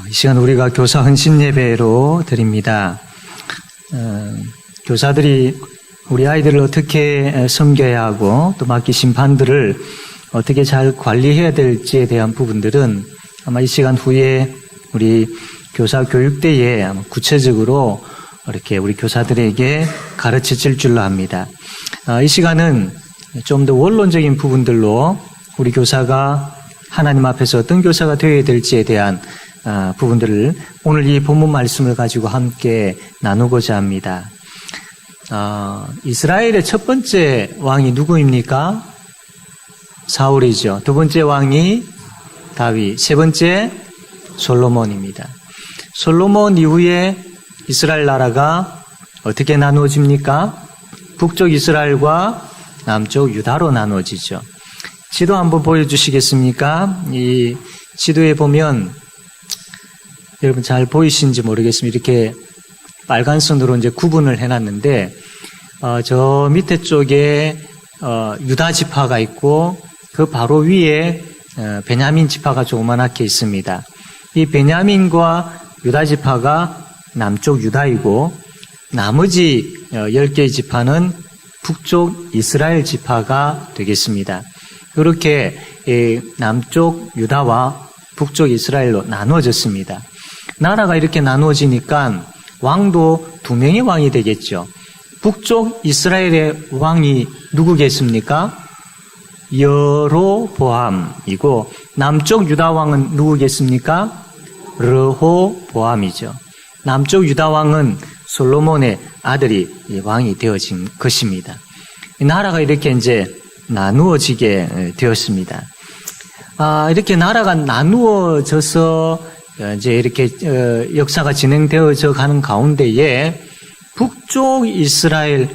이 시간 우리가 교사 헌신 예배로 드립니다. 교사들이 우리 아이들을 어떻게 섬겨야 하고 또 맡기신 반들을 어떻게 잘 관리해야 될지에 대한 부분들은 아마 이 시간 후에 우리 교사 교육대에 아마 구체적으로 이렇게 우리 교사들에게 가르쳐질 줄로 압니다. 이 시간은 좀 더 원론적인 부분들로 우리 교사가 하나님 앞에서 어떤 교사가 되어야 될지에 대한 부분들을 오늘 이 본문 말씀을 가지고 함께 나누고자 합니다. 이스라엘의 첫 번째 왕이 누구입니까? 사울이죠. 두 번째 왕이 다윗, 세 번째 솔로몬입니다. 솔로몬 이후에 이스라엘 나라가 어떻게 나누어집니까? 북쪽 이스라엘과 남쪽 유다로 나누어지죠. 지도 한번 보여주시겠습니까? 이 지도에 보면 여러분 잘 보이시는지 모르겠습니다. 이렇게 빨간 선으로 이제 구분을 해놨는데 저 밑에 쪽에 유다 지파가 있고 그 바로 위에 베냐민 지파가 조그맣게 있습니다. 이 베냐민과 유다 지파가 남쪽 유다이고 나머지 10개의 지파는 북쪽 이스라엘 지파가 되겠습니다. 그렇게 남쪽 유다와 북쪽 이스라엘로 나누어졌습니다. 나라가 이렇게 나누어지니까 왕도 두 명의 왕이 되겠죠. 북쪽 이스라엘의 왕이 누구겠습니까? 여로보암이고 남쪽 유다 왕은 누구겠습니까? 르호보암이죠. 남쪽 유다 왕은 솔로몬의 아들이 왕이 되어진 것입니다. 이 나라가 이렇게 이제 나누어지게 되었습니다. 이렇게 나라가 나누어져서 이제 이렇게 역사가 진행되어져 가는 가운데에 북쪽 이스라엘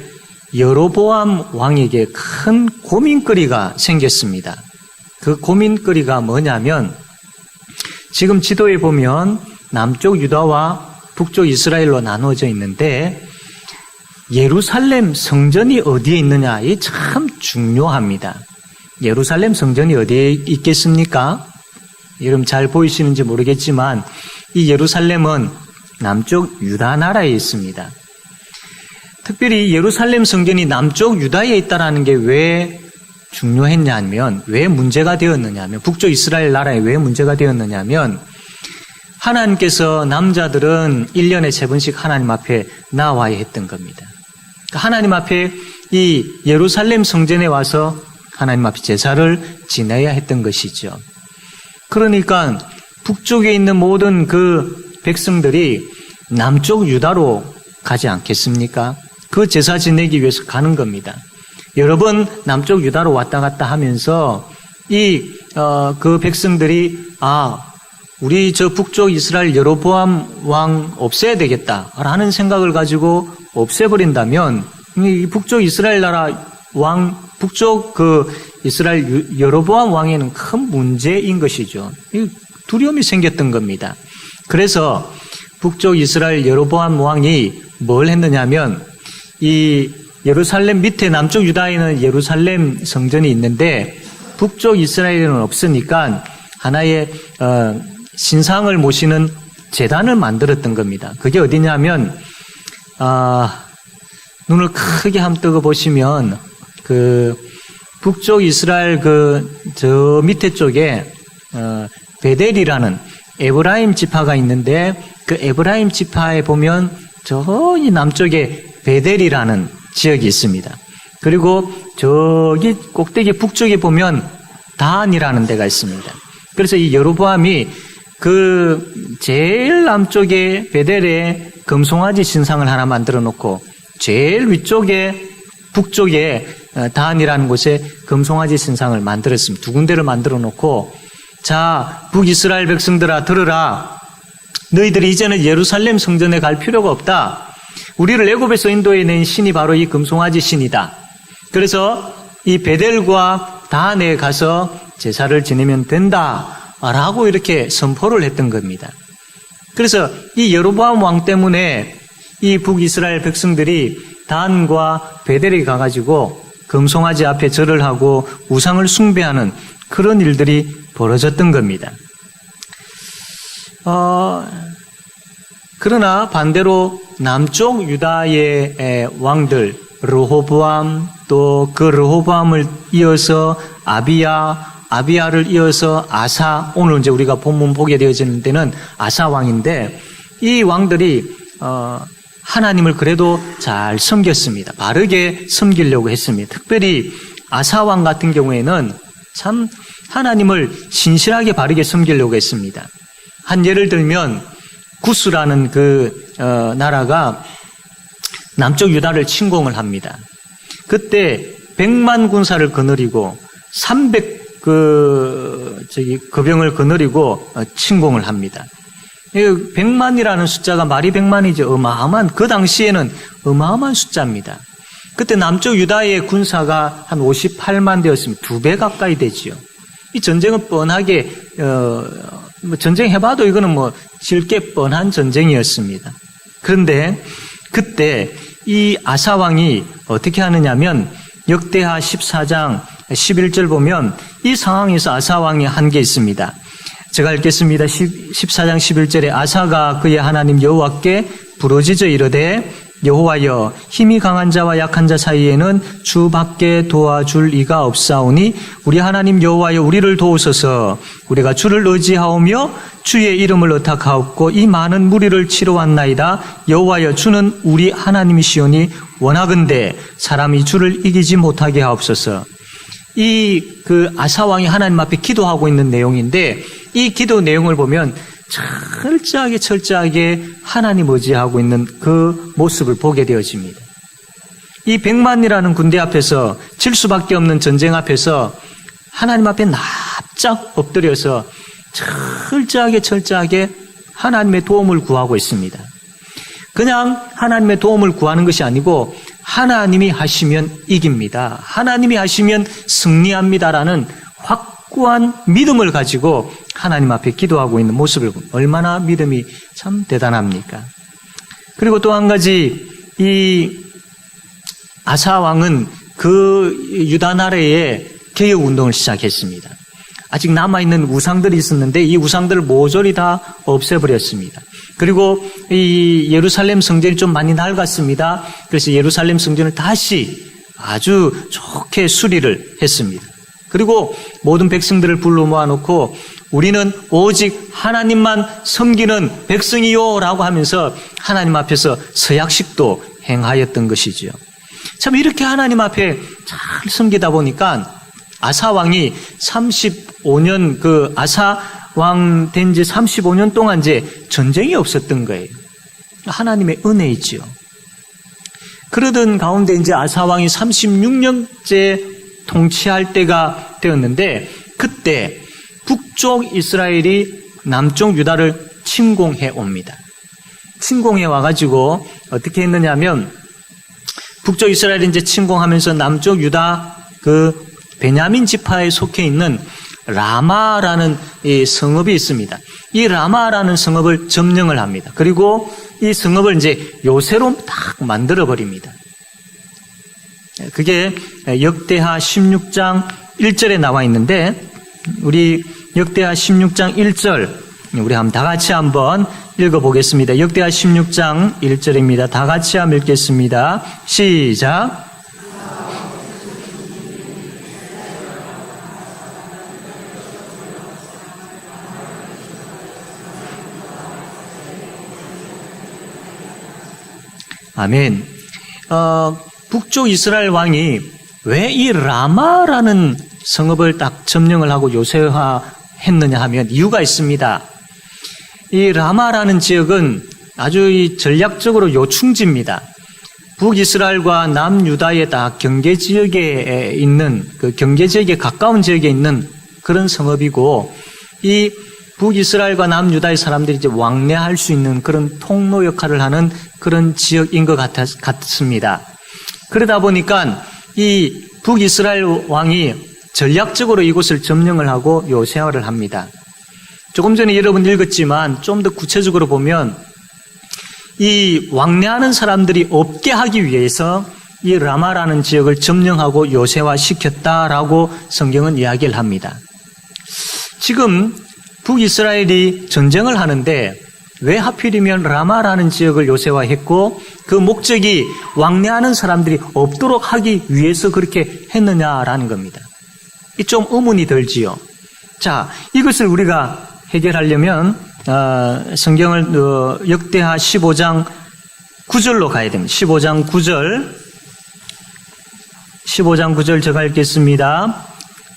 여로보암 왕에게 큰 고민거리가 생겼습니다. 그 고민거리가 뭐냐면 지금 지도에 보면 남쪽 유다와 북쪽 이스라엘로 나누어져 있는데 예루살렘 성전이 어디에 있느냐, 이게 참 중요합니다. 예루살렘 성전이 어디에 있겠습니까? 여러분 잘 보이시는지 모르겠지만 이 예루살렘은 남쪽 유다 나라에 있습니다. 특별히 예루살렘 성전이 남쪽 유다에 있다는 게 왜 중요했냐면, 왜 문제가 되었느냐면, 북쪽 이스라엘 나라에 왜 문제가 되었느냐면 하나님께서 남자들은 1년에 3번씩 하나님 앞에 나와야 했던 겁니다. 하나님 앞에 이 예루살렘 성전에 와서 하나님 앞에 제사를 지내야 했던 것이죠. 그러니까 북쪽에 있는 모든 그 백성들이 남쪽 유다로 가지 않겠습니까? 그 제사 지내기 위해서 가는 겁니다. 여러 번 남쪽 유다로 왔다 갔다 하면서 그 백성들이 우리 저 북쪽 이스라엘 여로보암 왕 없애야 되겠다라는 생각을 가지고 없애버린다면 이 북쪽 이스라엘 나라 왕, 북쪽 그 이스라엘 여로보암 왕에는 큰 문제인 것이죠. 두려움이 생겼던 겁니다. 그래서 북쪽 이스라엘 여로보암 왕이 뭘 했느냐면 이 예루살렘 밑에 남쪽 유다에는 예루살렘 성전이 있는데 북쪽 이스라엘에는 없으니까 하나의 신상을 모시는 제단을 만들었던 겁니다. 그게 어디냐면 눈을 크게 한번 뜨고 보시면 그 북쪽 이스라엘 저 밑에 쪽에 베델이라는 에브라임 지파가 있는데 그 에브라임 지파에 보면 저기 남쪽에 베델이라는 지역이 있습니다. 그리고 저기 꼭대기 북쪽에 보면 단이라는 데가 있습니다. 그래서 이 여로보암이 그 제일 남쪽에 베델에 금송아지 신상을 하나 만들어 놓고 제일 위쪽에 북쪽에 단이라는 곳에 금송아지 신상을 만들었습니다. 두 군데를 만들어 놓고 자, 북이스라엘 백성들아 들으라. 너희들이 이제는 예루살렘 성전에 갈 필요가 없다. 우리를 애굽에서 인도해낸 신이 바로 이 금송아지 신이다. 그래서 이 베델과 단에 가서 제사를 지내면 된다라고 이렇게 선포를 했던 겁니다. 그래서 이 여로보암 왕 때문에 이 북이스라엘 백성들이 단과 베델에 가가지고 금송아지 앞에 절을 하고 우상을 숭배하는 그런 일들이 벌어졌던 겁니다. 그러나 반대로 남쪽 유다의 왕들 르호보암, 또 그 르호보암을 이어서 아비야를 이어서 아사, 오늘 이제 우리가 본문 보게 되어지는 데는 아사 왕인데, 이 왕들이 하나님을 그래도 잘 섬겼습니다. 바르게 섬기려고 했습니다. 특별히 아사 왕 같은 경우에는 참 하나님을 신실하게 바르게 섬기려고 했습니다. 한 예를 들면 구스라는 나라가 남쪽 유다를 침공을 합니다. 그때 100만 군사를 거느리고 300거병을 거느리고 침공을 합니다. 100만이라는 숫자가 말이 100만이죠. 어마어마한, 그 당시에는 어마어마한 숫자입니다. 그때 남쪽 유다의 군사가 한 58만 되었습니다. 2배 가까이 되지요. 이 전쟁은 뻔하게 전쟁해봐도 이거는 질게 뻔한 전쟁이었습니다. 그런데 그때 이 아사왕이 어떻게 하느냐면 역대하 14장 11절 보면 이 상황에서 아사왕이 한 게 있습니다. 제가 읽겠습니다. 14장 11절에 아사가 그의 하나님 여호와께 부르짖어 이르되 여호와여, 힘이 강한 자와 약한 자 사이에는 주밖에 도와줄 이가 없사오니 우리 하나님 여호와여, 우리를 도우소서. 우리가 주를 의지하오며 주의 이름을 의탁하옵고 이 많은 무리를 치러 왔나이다. 여호와여, 주는 우리 하나님이시오니 원하건대 사람이 주를 이기지 못하게 하옵소서. 아사왕이 하나님 앞에 기도하고 있는 내용인데, 이 기도 내용을 보면 철저하게 하나님 의지하고 있는 그 모습을 보게 되어집니다. 이 100만이라는 군대 앞에서, 질 수밖에 없는 전쟁 앞에서 하나님 앞에 납작 엎드려서 철저하게 하나님의 도움을 구하고 있습니다. 그냥 하나님의 도움을 구하는 것이 아니고 하나님이 하시면 이깁니다. 하나님이 하시면 승리합니다라는 확고한 믿음을 가지고 하나님 앞에 기도하고 있는 모습을 보면 얼마나 믿음이 참 대단합니까? 그리고 또 한 가지, 이 아사 왕은 그 유다 나라에 개혁 운동을 시작했습니다. 아직 남아있는 우상들이 있었는데 이 우상들을 모조리 다 없애버렸습니다. 그리고 이 예루살렘 성전이 좀 많이 낡았습니다. 그래서 예루살렘 성전을 다시 아주 좋게 수리를 했습니다. 그리고 모든 백성들을 불러 모아놓고 우리는 오직 하나님만 섬기는 백성이요 라고 하면서 하나님 앞에서 서약식도 행하였던 것이죠. 참 이렇게 하나님 앞에 잘 섬기다 보니까 아사왕이 35년, 아사왕 된 지 35년 동안 이제 전쟁이 없었던 거예요. 하나님의 은혜이지요. 그러던 가운데 이제 아사왕이 36년째 통치할 때가 되었는데, 그때 북쪽 이스라엘이 남쪽 유다를 침공해 옵니다. 침공해 와가지고 어떻게 했느냐면, 북쪽 이스라엘이 이제 침공하면서 남쪽 유다 베냐민 지파에 속해 있는 라마라는 이 성읍이 있습니다. 이 라마라는 성읍을 점령을 합니다. 그리고 이 성읍을 이제 요새로 딱 만들어 버립니다. 그게 역대하 16장 1절에 나와 있는데, 우리 역대하 16장 1절 우리 다 같이 한번 읽어보겠습니다. 역대하 16장 1절입니다. 다 같이 한번 읽겠습니다. 시작. 아멘. 북쪽 이스라엘 왕이 왜 이 라마라는 성읍을 딱 점령을 하고 요새화했느냐 하면 이유가 있습니다. 이 라마라는 지역은 아주 전략적으로 요충지입니다. 북이스라엘과 남유다의 다 경계 지역에 있는, 경계 지역에 가까운 지역에 있는 그런 성읍이고, 이 북이스라엘과 남유다의 사람들이 이제 왕래할 수 있는 그런 통로 역할을 하는 그런 지역인 것 같습니다. 그러다 보니까 이 북이스라엘 왕이 전략적으로 이곳을 점령을 하고 요새화를 합니다. 조금 전에 여러분 읽었지만 좀 더 구체적으로 보면 이 왕래하는 사람들이 없게 하기 위해서 이 라마라는 지역을 점령하고 요새화 시켰다라고 성경은 이야기를 합니다. 지금 북이스라엘이 전쟁을 하는데 왜 하필이면 라마라는 지역을 요새화했고 그 목적이 왕래하는 사람들이 없도록 하기 위해서 그렇게 했느냐라는 겁니다. 이 좀 의문이 들지요. 자, 이것을 우리가 해결하려면 성경을 역대하 15장 9절로 가야 됩니다. 15장 9절 제가 읽겠습니다.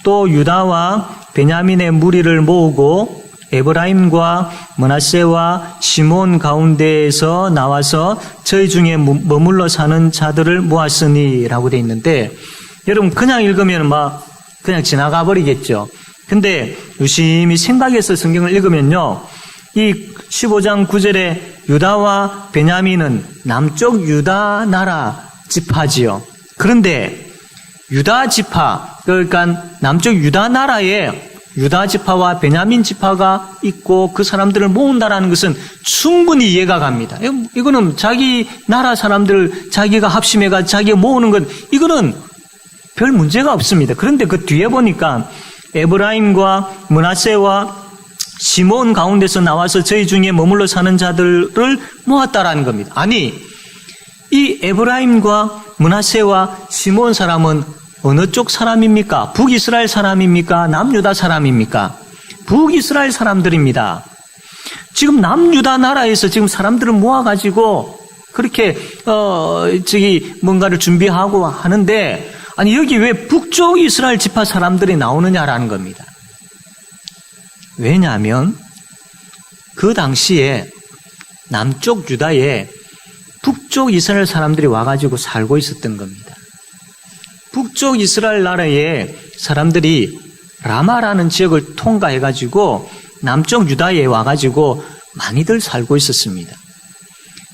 또 유다와 베냐민의 무리를 모으고 에브라임과 므낫세와 시몬 가운데에서 나와서 저희 중에 머물러 사는 자들을 모았으니 라고 되어 있는데 여러분 그냥 읽으면 그냥 지나가 버리겠죠. 근데 유심히 생각해서 성경을 읽으면요. 이 15장 9절에 유다와 베냐민은 남쪽 유다 나라 지파지요. 그런데 유다 지파, 그러니까 남쪽 유다 나라에 유다 지파와 베냐민 지파가 있고 그 사람들을 모은다라는 것은 충분히 이해가 갑니다. 이거는 자기 나라 사람들 자기가 합심해가 자기가 모으는 건 이거는 별 문제가 없습니다. 그런데 그 뒤에 보니까 에브라임과 므낫세와 시몬 가운데서 나와서 저희 중에 머물러 사는 자들을 모았다라는 겁니다. 아니, 이 에브라임과 므낫세와 시몬 사람은 어느 쪽 사람입니까? 북이스라엘 사람입니까? 남유다 사람입니까? 북이스라엘 사람들입니다. 지금 남유다 나라에서 지금 사람들을 모아가지고 그렇게 뭔가를 준비하고 하는데 아니 여기 왜 북쪽 이스라엘 지파 사람들이 나오느냐라는 겁니다. 왜냐하면 그 당시에 남쪽 유다에 북쪽 이스라엘 사람들이 와가지고 살고 있었던 겁니다. 북쪽 이스라엘 나라의 사람들이 라마라는 지역을 통과해가지고 남쪽 유다에 와가지고 많이들 살고 있었습니다.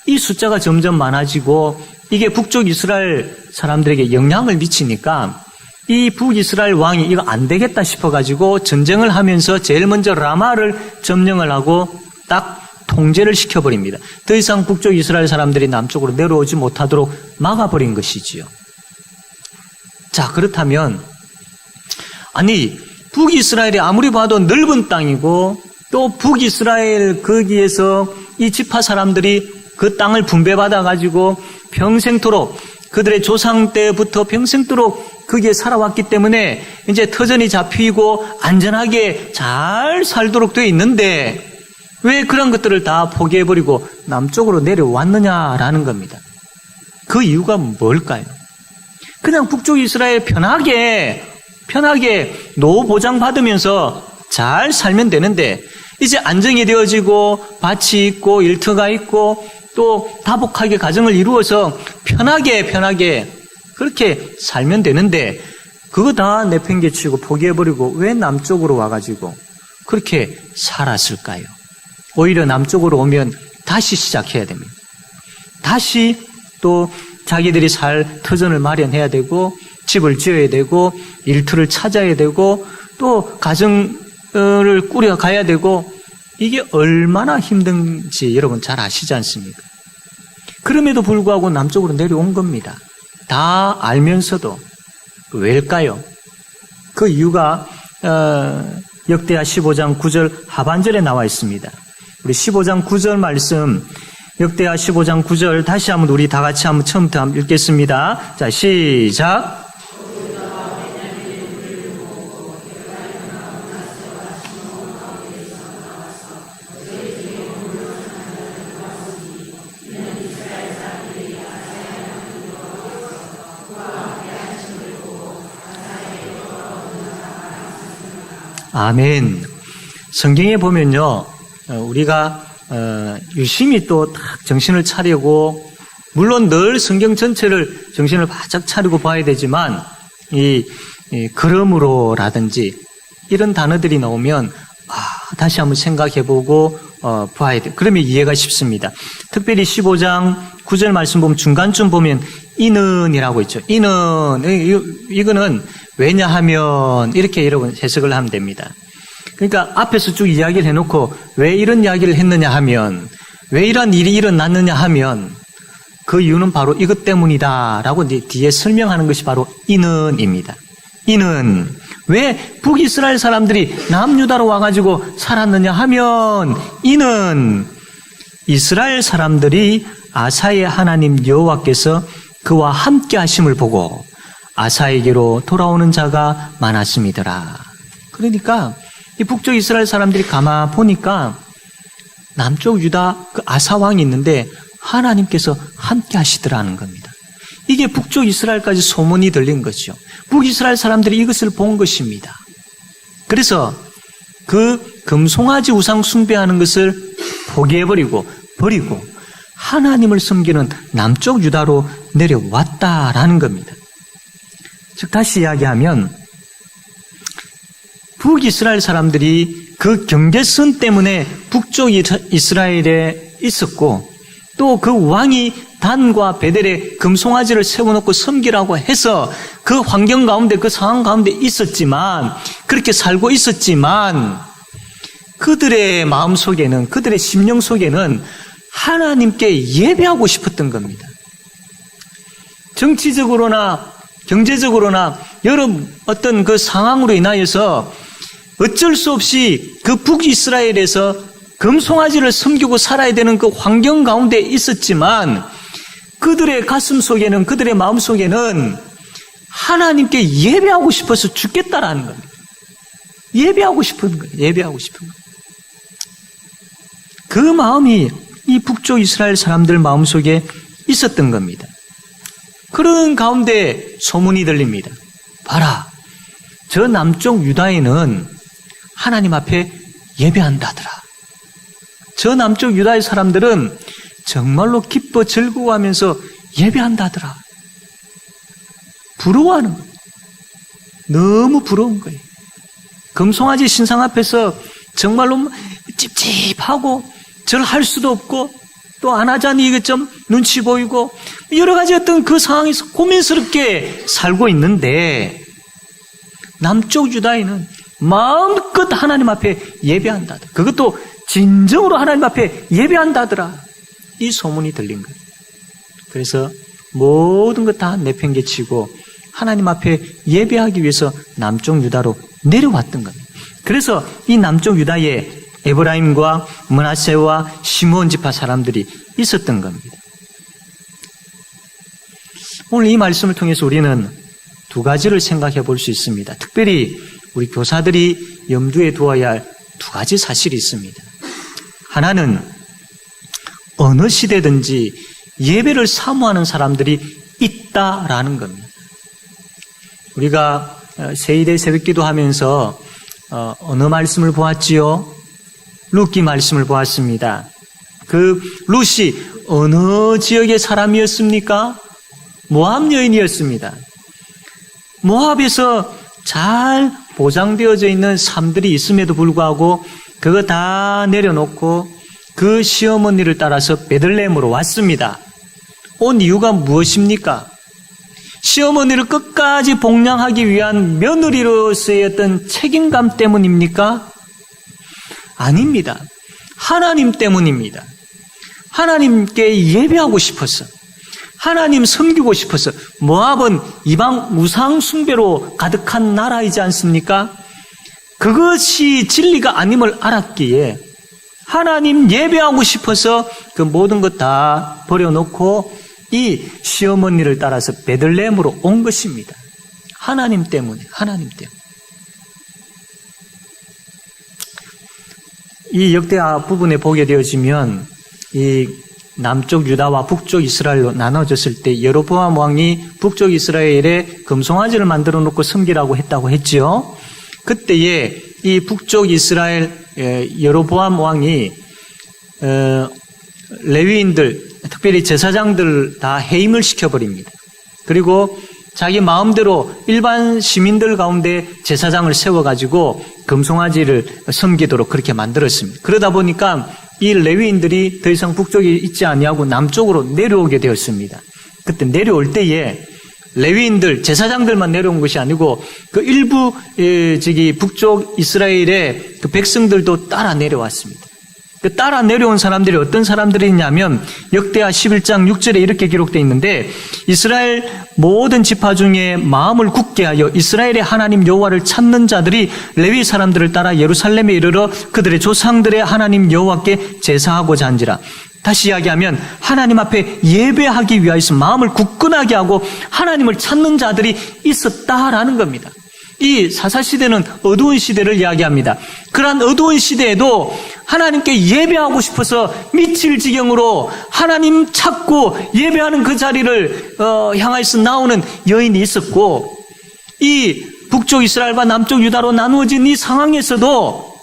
이 숫자가 점점 많아지고 이게 북쪽 이스라엘 사람들에게 영향을 미치니까 이 북이스라엘 왕이 이거 안 되겠다 싶어가지고 전쟁을 하면서 제일 먼저 라마를 점령을 하고 딱 통제를 시켜버립니다. 더 이상 북쪽 이스라엘 사람들이 남쪽으로 내려오지 못하도록 막아버린 것이지요. 자, 그렇다면 아니 북이스라엘이 아무리 봐도 넓은 땅이고 또 북이스라엘 거기에서 이 지파 사람들이 그 땅을 분배받아가지고 평생토록 그들의 조상 때부터 평생토록 거기에 살아왔기 때문에 이제 터전이 잡히고 안전하게 잘 살도록 되어 있는데 왜 그런 것들을 다 포기해버리고 남쪽으로 내려왔느냐라는 겁니다. 그 이유가 뭘까요? 그냥 북쪽 이스라엘 편하게 노후 보장 받으면서 잘 살면 되는데 이제 안정이 되어지고 밭이 있고 일터가 있고 또 다복하게 가정을 이루어서 편하게 그렇게 살면 되는데 그거 다 내팽개치고 포기해버리고 왜 남쪽으로 와가지고 그렇게 살았을까요? 오히려 남쪽으로 오면 다시 시작해야 됩니다. 다시 또 자기들이 살 터전을 마련해야 되고 집을 지어야 되고 일터를 찾아야 되고 또 가정을 꾸려가야 되고 이게 얼마나 힘든지 여러분 잘 아시지 않습니까? 그럼에도 불구하고 남쪽으로 내려온 겁니다. 다 알면서도 왜일까요? 그 이유가 역대하 15장 9절 하반절에 나와 있습니다. 우리 15장 9절 말씀 역대하 15장 9절 다시 한번 우리 다 같이 한번 처음부터 한번 읽겠습니다. 자, 시작. 아멘. 성경에 보면요, 우리가 유심히 또 딱 정신을 차리고, 물론 늘 성경 전체를 정신을 바짝 차리고 봐야 되지만, 그러므로라든지 이런 단어들이 나오면 다시 한번 생각해보고 봐야 돼. 그러면 이해가 쉽습니다. 특별히 15장 9절 말씀 보면 중간쯤 보면 이는이라고 있죠. 이거는 왜냐하면 이렇게 여러분 해석을 하면 됩니다. 그러니까 앞에서 쭉 이야기를 해놓고 왜 이런 이야기를 했느냐 하면 왜 이런 일이 일어났느냐 하면 그 이유는 바로 이것 때문이다 라고 뒤에 설명하는 것이 바로 이는입니다. 이는 왜 북이스라엘 사람들이 남유다로 와가지고 살았느냐 하면 이는 이스라엘 사람들이 아사의 하나님 여호와께서 그와 함께 하심을 보고 아사에게로 돌아오는 자가 많았음이더라. 그러니까 이 북쪽 이스라엘 사람들이 가만 보니까 남쪽 유다 그 아사 왕이 있는데 하나님께서 함께 하시더라는 겁니다. 이게 북쪽 이스라엘까지 소문이 들린 거죠. 북이스라엘 사람들이 이것을 본 것입니다. 그래서 그 금송아지 우상 숭배하는 것을 포기해버리고 버리고 하나님을 섬기는 남쪽 유다로 내려왔다라는 겁니다. 즉 다시 이야기하면 북이스라엘 사람들이 그 경계선 때문에 북쪽 이스라엘에 있었고 또 그 왕이 단과 베델에 금송아지를 세워놓고 섬기라고 해서 그 환경 가운데 그 상황 가운데 있었지만 그렇게 살고 있었지만 그들의 마음 속에는 그들의 심령 속에는 하나님께 예배하고 싶었던 겁니다. 정치적으로나 경제적으로나 여러 어떤 그 상황으로 인하여서 어쩔 수 없이 그 북이스라엘에서 금송아지를 섬기고 살아야 되는 그 환경 가운데 있었지만 그들의 가슴 속에는 그들의 마음 속에는 하나님께 예배하고 싶어서 죽겠다라는 겁니다. 예배하고 싶은 거예요. 예배하고 싶은 거예요. 그 마음이 이 북쪽 이스라엘 사람들 마음 속에 있었던 겁니다. 그런 가운데 소문이 들립니다. 봐라, 저 남쪽 유다에는 하나님 앞에 예배한다더라. 저 남쪽 유다의 사람들은 정말로 기뻐 즐거워하면서 예배한다더라. 부러워하는 거예요. 너무 부러운 거예요. 금송아지 신상 앞에서 정말로 찝찝하고 절할 수도 없고 또 안 하자니 이게 좀 눈치 보이고 여러 가지 어떤 그 상황에서 고민스럽게 살고 있는데 남쪽 유다에는 마음껏 하나님 앞에 예배한다더라. 그것도 진정으로 하나님 앞에 예배한다더라. 이 소문이 들린 거예요. 그래서 모든 것 다 내팽개치고 하나님 앞에 예배하기 위해서 남쪽 유다로 내려왔던 겁니다. 그래서 이 남쪽 유다에 에브라임과 므낫세와 시므온 지파 사람들이 있었던 겁니다. 오늘 이 말씀을 통해서 우리는 두 가지를 생각해 볼 수 있습니다. 특별히 우리 교사들이 염두에 두어야 할 두 가지 사실이 있습니다. 하나는 어느 시대든지 예배를 사모하는 사람들이 있다라는 겁니다. 우리가 세일의 새벽기도 하면서 어느 말씀을 보았지요? 룻기 말씀을 보았습니다. 그 룻이 어느 지역의 사람이었습니까? 모압 여인이었습니다. 모압에서 잘 보장되어져 있는 삶들이 있음에도 불구하고 그거 다 내려놓고 그 시어머니를 따라서 베들레헴으로 왔습니다. 온 이유가 무엇입니까? 시어머니를 끝까지 복양하기 위한 며느리로서의 어떤 책임감 때문입니까? 아닙니다. 하나님 때문입니다. 하나님께 예배하고 싶어서, 하나님 섬기고 싶어서. 모압은 이방 우상 숭배로 가득한 나라이지 않습니까? 그것이 진리가 아님을 알았기에 하나님 예배하고 싶어서 그 모든 것 다 버려놓고 이 시어머니를 따라서 베들레헴으로 온 것입니다. 하나님 때문에, 하나님 때문에. 이 역대하 부분에 보게 되어지면 이 남쪽 유다와 북쪽 이스라엘로 나눠졌을 때 여로보암 왕이 북쪽 이스라엘에 금송아지를 만들어 놓고 섬기라고 했다고 했지요. 그때에 이 북쪽 이스라엘 여로보암 왕이 레위인들, 특별히 제사장들 다 해임을 시켜버립니다. 그리고 자기 마음대로 일반 시민들 가운데 제사장을 세워가지고 금송아지를 섬기도록 그렇게 만들었습니다. 그러다 보니까 이 레위인들이 더 이상 북쪽에 있지 아니하고 남쪽으로 내려오게 되었습니다. 그때 내려올 때에 레위인들, 제사장들만 내려온 것이 아니고 그 일부 북쪽 이스라엘의 그 백성들도 따라 내려왔습니다. 그 따라 내려온 사람들이 어떤 사람들이냐면 역대하 11장 6절에 이렇게 기록되어 있는데 이스라엘 모든 지파 중에 마음을 굳게 하여 이스라엘의 하나님 여호와를 찾는 자들이 레위 사람들을 따라 예루살렘에 이르러 그들의 조상들의 하나님 여호와께 제사하고자 한지라. 다시 이야기하면 하나님 앞에 예배하기 위하여서 마음을 굳건하게 하고 하나님을 찾는 자들이 있었다라는 겁니다. 이 사사시대는 어두운 시대를 이야기합니다. 그러한 어두운 시대에도 하나님께 예배하고 싶어서 미칠 지경으로 하나님 찾고 예배하는 그 자리를 향해서 나오는 여인이 있었고, 이 북쪽 이스라엘과 남쪽 유다로 나누어진 이 상황에서도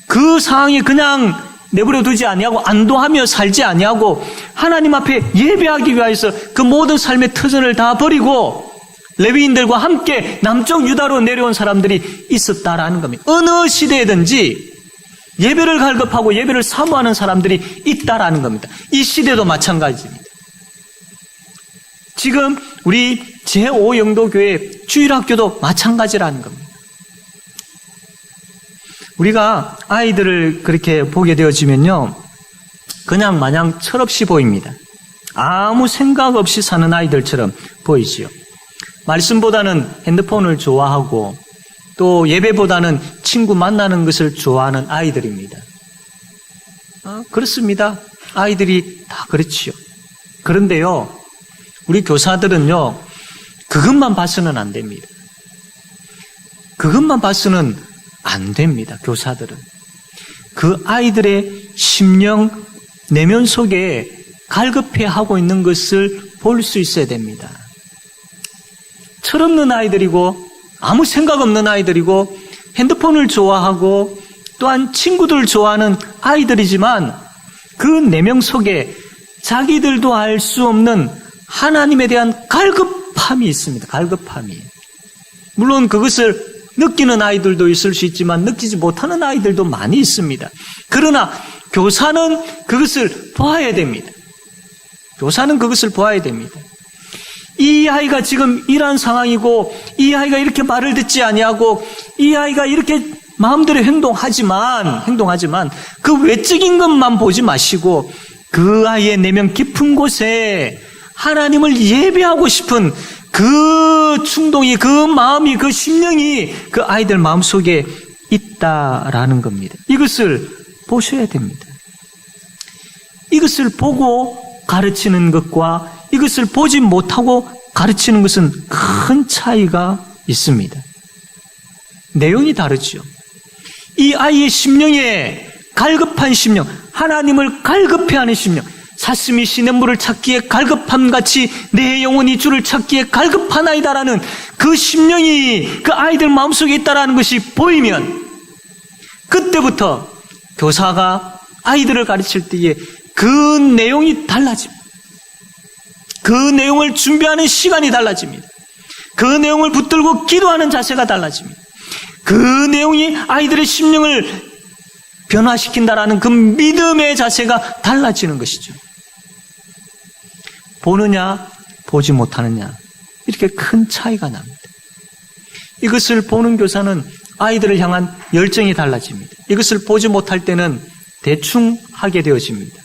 그 상황이 그냥 내버려 두지 아니하고 안도하며 살지 아니하고 하나님 앞에 예배하기 위하여서 그 모든 삶의 터전을 다 버리고 레위인들과 함께 남쪽 유다로 내려온 사람들이 있었다라는 겁니다. 어느 시대든지 예배를 갈급하고 예배를 사모하는 사람들이 있다라는 겁니다. 이 시대도 마찬가지입니다. 지금 우리 제5영도교회 주일학교도 마찬가지라는 겁니다. 우리가 아이들을 그렇게 보게 되어지면요, 그냥 마냥 철없이 보입니다. 아무 생각 없이 사는 아이들처럼 보이지요. 말씀보다는 핸드폰을 좋아하고 또 예배보다는 친구 만나는 것을 좋아하는 아이들입니다. 그렇습니다. 아이들이 다 그렇지요. 그런데요, 우리 교사들은요, 그것만 봐서는 안 됩니다. 그것만 봐서는 안 됩니다. 교사들은 그 아이들의 심령 내면 속에 갈급해하고 있는 것을 볼 수 있어야 됩니다. 철없는 아이들이고 아무 생각 없는 아이들이고 핸드폰을 좋아하고 또한 친구들을 좋아하는 아이들이지만 그 내면 속에 자기들도 알 수 없는 하나님에 대한 갈급함이 있습니다. 갈급함이. 물론 그것을 느끼는 아이들도 있을 수 있지만 느끼지 못하는 아이들도 많이 있습니다. 그러나 교사는 그것을 보아야 됩니다. 교사는 그것을 보아야 됩니다. 이 아이가 지금 이러한 상황이고 이 아이가 이렇게 말을 듣지 아니하고 이 아이가 이렇게 마음대로 행동하지만 그 외적인 것만 보지 마시고 그 아이의 내면 깊은 곳에 하나님을 예배하고 싶은 그 충동이, 그 마음이, 그 심령이 그 아이들 마음속에 있다라는 겁니다. 이것을 보셔야 됩니다. 이것을 보고 가르치는 것과 이것을 보지 못하고 가르치는 것은 큰 차이가 있습니다. 내용이 다르죠. 이 아이의 심령에 갈급한 심령, 하나님을 갈급해하는 심령, 사슴이 시냇물을 찾기에 갈급함같이 내 영혼이 주를 찾기에 갈급한 아이다라는 그 심령이 그 아이들 마음속에 있다라는 것이 보이면 그때부터 교사가 아이들을 가르칠 때에 그 내용이 달라집니다. 그 내용을 준비하는 시간이 달라집니다. 그 내용을 붙들고 기도하는 자세가 달라집니다. 그 내용이 아이들의 심령을 변화시킨다라는 그 믿음의 자세가 달라지는 것이죠. 보느냐 보지 못하느냐 이렇게 큰 차이가 납니다. 이것을 보는 교사는 아이들을 향한 열정이 달라집니다. 이것을 보지 못할 때는 대충 하게 되어집니다.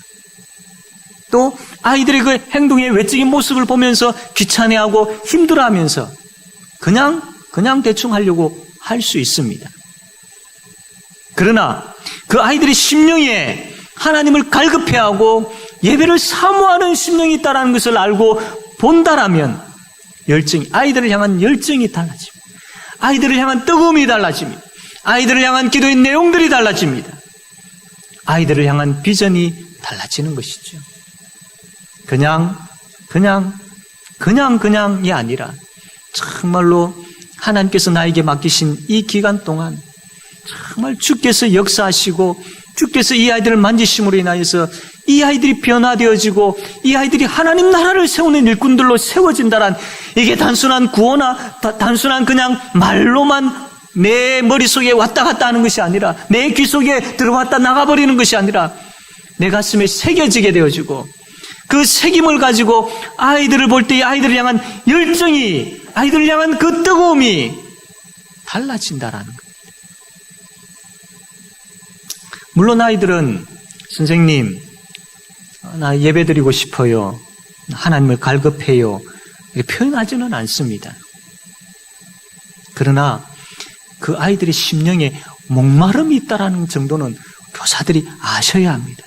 또 아이들의 그 행동의 외적인 모습을 보면서 귀찮아하고 힘들어하면서 그냥 대충 하려고 할 수 있습니다. 그러나 그 아이들의 심령에 하나님을 갈급해하고 예배를 사모하는 심령이 있다는 것을 알고 본다라면 아이들을 향한 열정이 달라집니다. 아이들을 향한 뜨거움이 달라집니다. 아이들을 향한 기도의 내용들이 달라집니다. 아이들을 향한 비전이 달라지는 것이죠. 그냥이 아니라 정말로 하나님께서 나에게 맡기신 이 기간 동안 정말 주께서 역사하시고 주께서 이 아이들을 만지심으로 인하여서 이 아이들이 변화되어지고 이 아이들이 하나님 나라를 세우는 일꾼들로 세워진다란 이게 단순한 구호나 단순한 그냥 말로만 내 머릿속에 왔다 갔다 하는 것이 아니라 내 귀 속에 들어왔다 나가버리는 것이 아니라 내 가슴에 새겨지게 되어지고 그 책임을 가지고 아이들을 볼 때 아이들을 향한 열정이, 아이들을 향한 그 뜨거움이 달라진다라는 겁니다. 물론 아이들은 선생님, 나 예배드리고 싶어요. 하나님을 갈급해요. 이렇게 표현하지는 않습니다. 그러나 그 아이들의 심령에 목마름이 있다는 정도는 교사들이 아셔야 합니다.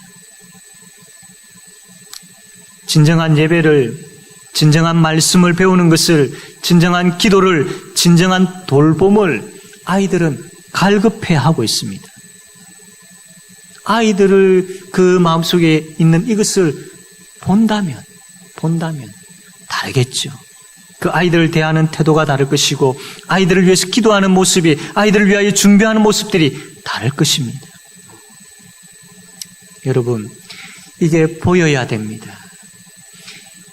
진정한 예배를, 진정한 말씀을 배우는 것을, 진정한 기도를, 진정한 돌봄을 아이들은 갈급해하고 있습니다. 아이들을 그 마음속에 있는 이것을 본다면 다르겠죠. 그 아이들을 대하는 태도가 다를 것이고, 아이들을 위해서 기도하는 모습이, 아이들을 위하여 준비하는 모습들이 다를 것입니다. 여러분, 이게 보여야 됩니다.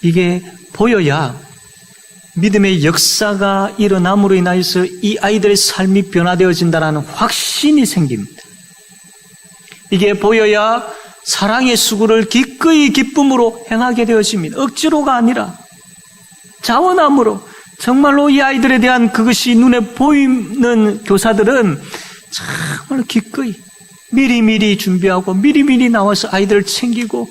이게 보여야 믿음의 역사가 일어남으로 인하여서 이 아이들의 삶이 변화되어진다는 확신이 생깁니다. 이게 보여야 사랑의 수고를 기꺼이 기쁨으로 행하게 되어집니다. 억지로가 아니라 자원함으로. 정말로 이 아이들에 대한 그것이 눈에 보이는 교사들은 정말 기꺼이 미리미리 준비하고 미리미리 나와서 아이들을 챙기고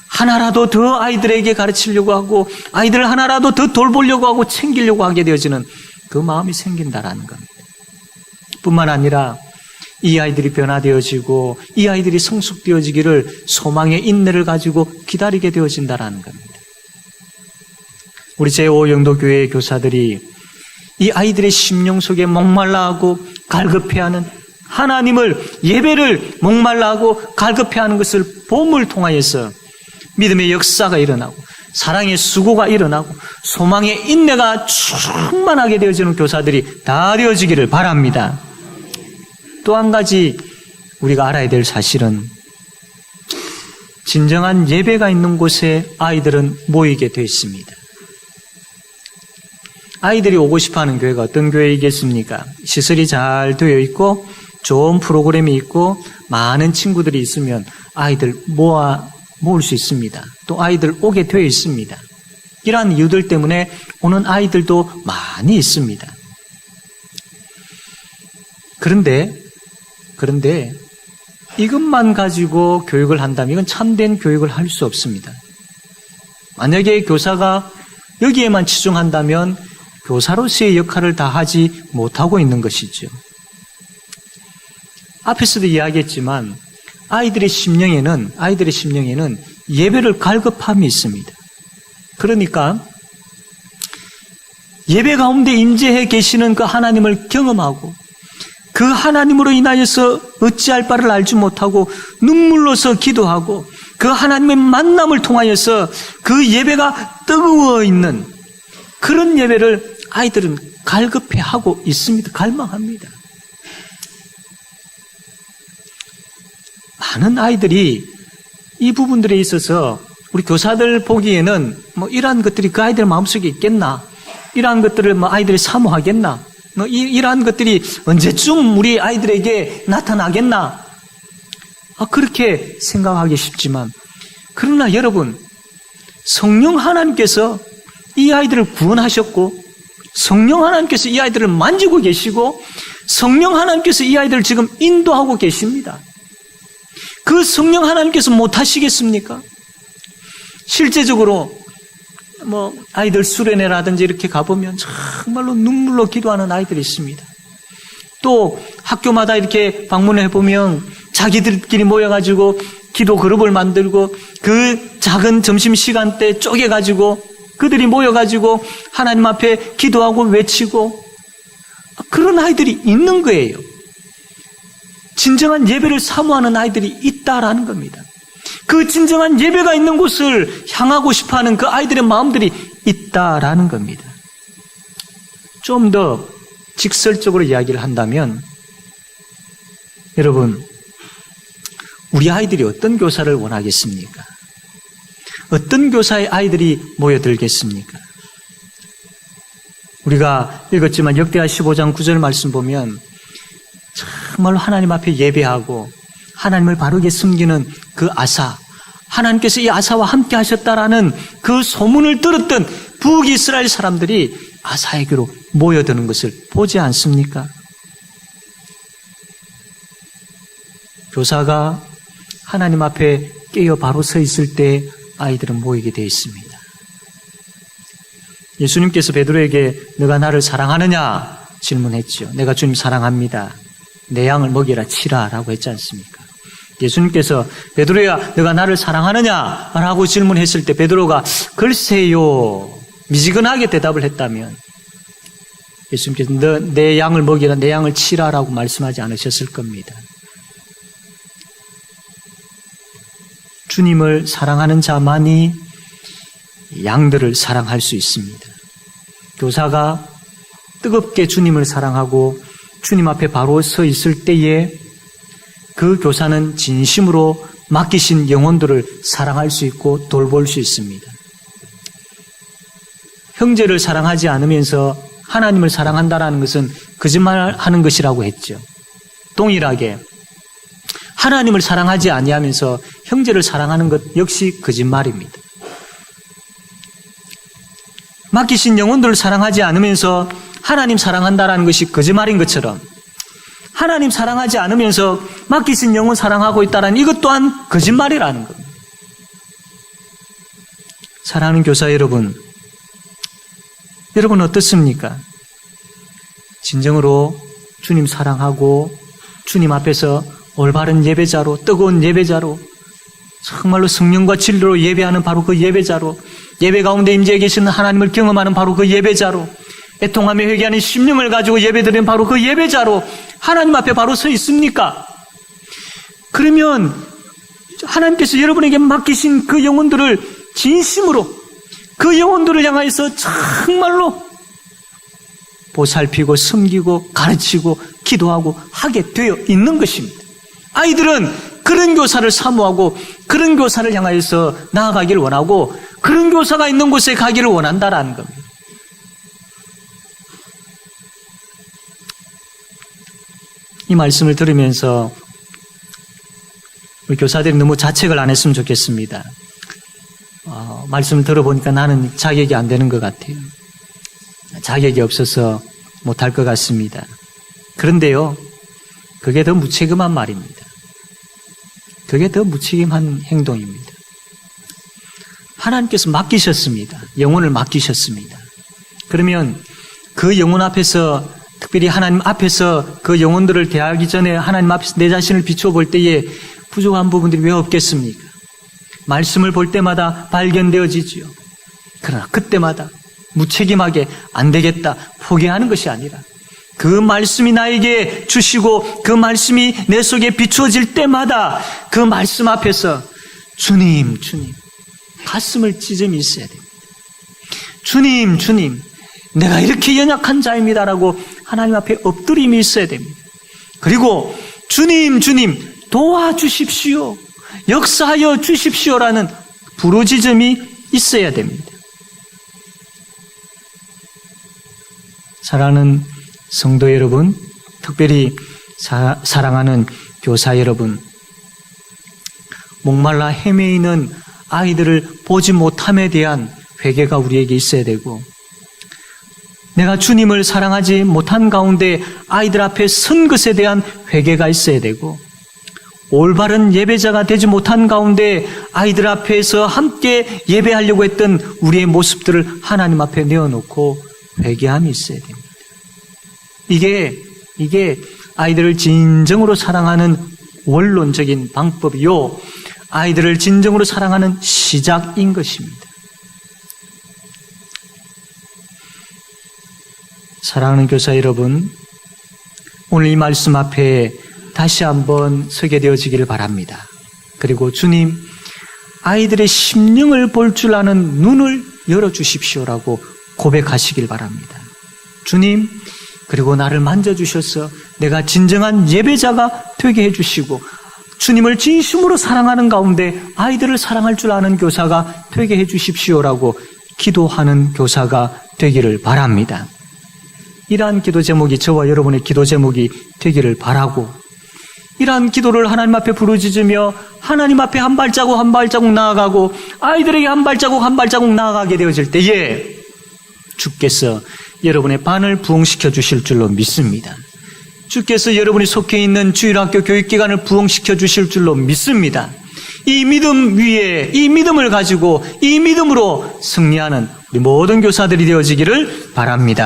하나라도 더 아이들에게 가르치려고 하고 아이들을 하나라도 더 돌보려고 하고 챙기려고 하게 되어지는 그 마음이 생긴다라는 겁니다. 뿐만 아니라 이 아이들이 변화되어지고 이 아이들이 성숙되어지기를 소망의 인내를 가지고 기다리게 되어진다라는 겁니다. 우리 제5영도교회의 교사들이 이 아이들의 심령 속에 목말라하고 갈급해하는 하나님을, 예배를 목말라하고 갈급해하는 것을 봄을 통하여서 믿음의 역사가 일어나고 사랑의 수고가 일어나고 소망의 인내가 충만하게 되어지는 교사들이 다 되어지기를 바랍니다. 또 한 가지 우리가 알아야 될 사실은 진정한 예배가 있는 곳에 아이들은 모이게 되어 있습니다. 아이들이 오고 싶어하는 교회가 어떤 교회이겠습니까? 시설이 잘 되어 있고 좋은 프로그램이 있고 많은 친구들이 있으면 아이들 모을 수 있습니다. 또 아이들 오게 되어 있습니다. 이러한 이유들 때문에 오는 아이들도 많이 있습니다. 그런데 이것만 가지고 교육을 한다면 이건 참된 교육을 할 수 없습니다. 만약에 교사가 여기에만 치중한다면 교사로서의 역할을 다하지 못하고 있는 것이죠. 앞에서도 이야기했지만 아이들의 심령에는 예배를 갈급함이 있습니다. 그러니까 예배 가운데 임재해 계시는 그 하나님을 경험하고 그 하나님으로 인하여서 어찌할 바를 알지 못하고 눈물로서 기도하고 그 하나님의 만남을 통하여서 그 예배가 뜨거워 있는 그런 예배를 아이들은 갈급해하고 있습니다. 갈망합니다. 많은 아이들이 이 부분들에 있어서 우리 교사들 보기에는 이러한 것들이 그 아이들 마음속에 있겠나? 이러한 것들을 아이들이 사모하겠나? 이러한 것들이 언제쯤 우리 아이들에게 나타나겠나? 그렇게 생각하기 쉽지만 그러나 여러분, 성령 하나님께서 이 아이들을 구원하셨고 성령 하나님께서 이 아이들을 만지고 계시고 성령 하나님께서 이 아이들을 지금 인도하고 계십니다. 그 성령 하나님께서 못하시겠습니까? 실제적으로 아이들 수련회라든지 이렇게 가보면 정말로 눈물로 기도하는 아이들이 있습니다. 또 학교마다 이렇게 방문해 보면 자기들끼리 모여가지고 기도 그룹을 만들고 그 작은 점심시간 때 쪼개가지고 그들이 모여가지고 하나님 앞에 기도하고 외치고 그런 아이들이 있는 거예요. 진정한 예배를 사모하는 아이들이 있다라는 겁니다. 그 진정한 예배가 있는 곳을 향하고 싶어하는 그 아이들의 마음들이 있다라는 겁니다. 좀 더 직설적으로 이야기를 한다면 여러분, 우리 아이들이 어떤 교사를 원하겠습니까? 어떤 교사의 아이들이 모여들겠습니까? 우리가 읽었지만 역대하 15장 9절 말씀 보면 정말로 하나님 앞에 예배하고 하나님을 바르게 섬기는 그 아사, 하나님께서 이 아사와 함께 하셨다라는 그 소문을 들었던 북이스라엘 사람들이 아사에게로 모여드는 것을 보지 않습니까? 교사가 하나님 앞에 깨어 바로 서 있을 때 아이들은 모이게 되어 있습니다. 예수님께서 베드로에게 너가 나를 사랑하느냐 질문했죠. 내가 주님 사랑합니다. 내 양을 먹이라 치라 라고 했지 않습니까? 예수님께서 베드로야 너가 나를 사랑하느냐 라고 질문했을 때 베드로가 글쎄요 미지근하게 대답을 했다면 예수님께서 너 내 양을 먹이라 내 양을 치라 라고 말씀하지 않으셨을 겁니다. 주님을 사랑하는 자만이 양들을 사랑할 수 있습니다. 교사가 뜨겁게 주님을 사랑하고 주님 앞에 바로 서 있을 때에 그 교사는 진심으로 맡기신 영혼들을 사랑할 수 있고 돌볼 수 있습니다. 형제를 사랑하지 않으면서 하나님을 사랑한다는 것은 거짓말하는 것이라고 했죠. 동일하게 하나님을 사랑하지 아니하면서 형제를 사랑하는 것 역시 거짓말입니다. 맡기신 영혼들을 사랑하지 않으면서 하나님 사랑한다는 것이 거짓말인 것처럼 하나님 사랑하지 않으면서 맡기신 영혼 사랑하고 있다는 이것 또한 거짓말이라는 겁니다. 사랑하는 교사 여러분 어떻습니까? 진정으로 주님 사랑하고 주님 앞에서 올바른 예배자로 뜨거운 예배자로 정말로 성령과 진리로 예배하는 바로 그 예배자로 예배 가운데 임재해 계시는 하나님을 경험하는 바로 그 예배자로 애통하며 회개하는 심령을 가지고 예배드리는 바로 그 예배자로 하나님 앞에 바로 서 있습니까? 그러면 하나님께서 여러분에게 맡기신 그 영혼들을 진심으로 그 영혼들을 향하여서 정말로 보살피고 섬기고 가르치고 기도하고 하게 되어 있는 것입니다. 아이들은 그런 교사를 사모하고 그런 교사를 향하여서 나아가기를 원하고 그런 교사가 있는 곳에 가기를 원한다라는 겁니다. 이 말씀을 들으면서 우리 교사들이 너무 자책을 안 했으면 좋겠습니다. 말씀을 들어보니까 나는 자격이 안 되는 것 같아요. 자격이 없어서 못할 것 같습니다. 그런데요, 그게 더 무책임한 말입니다. 그게 더 무책임한 행동입니다. 하나님께서 맡기셨습니다. 영혼을 맡기셨습니다. 그러면 그 영혼 앞에서 특별히 하나님 앞에서 그 영혼들을 대하기 전에 하나님 앞에서 내 자신을 비춰볼 때에 부족한 부분들이 왜 없겠습니까? 말씀을 볼 때마다 발견되어지지요. 그러나 그때마다 무책임하게 안 되겠다 포기하는 것이 아니라 그 말씀이 나에게 주시고 그 말씀이 내 속에 비추어질 때마다 그 말씀 앞에서 주님 가슴을 찢음이 있어야 됩니다. 주님 내가 이렇게 연약한 자입니다라고 하나님 앞에 엎드림이 있어야 됩니다. 그리고 주님 도와주십시오. 역사하여 주십시오라는 부르짖음이 있어야 됩니다. 사랑하는 성도 여러분, 특별히 사랑하는 교사 여러분, 목말라 헤매이는 아이들을 보지 못함에 대한 회개가 우리에게 있어야 되고, 내가 주님을 사랑하지 못한 가운데 아이들 앞에 선 것에 대한 회개가 있어야 되고, 올바른 예배자가 되지 못한 가운데 아이들 앞에서 함께 예배하려고 했던 우리의 모습들을 하나님 앞에 내어놓고 회개함이 있어야 됩니다. 이게 아이들을 진정으로 사랑하는 원론적인 방법이요, 아이들을 진정으로 사랑하는 시작인 것입니다. 사랑하는 교사 여러분, 오늘 이 말씀 앞에 다시 한번 서게 되어지기를 바랍니다. 그리고 주님, 아이들의 심령을 볼 줄 아는 눈을 열어주십시오라고 고백하시길 바랍니다. 주님, 그리고 나를 만져주셔서 내가 진정한 예배자가 되게 해주시고 주님을 진심으로 사랑하는 가운데 아이들을 사랑할 줄 아는 교사가 되게 해주십시오라고 기도하는 교사가 되기를 바랍니다. 이러한 기도 제목이 저와 여러분의 기도 제목이 되기를 바라고, 이러한 기도를 하나님 앞에 부르짖으며 하나님 앞에 한 발자국 한 발자국 나아가고 아이들에게 한 발자국 나아가게 되어질 때에 주께서 여러분의 반을 부응시켜 주실 줄로 믿습니다. 주께서 여러분이 속해 있는 주일학교 교육기관을 부흥시켜 주실 줄로 믿습니다. 이 믿음 위에 이 믿음을 가지고 이 믿음으로 승리하는 우리 모든 교사들이 되어지기를 바랍니다.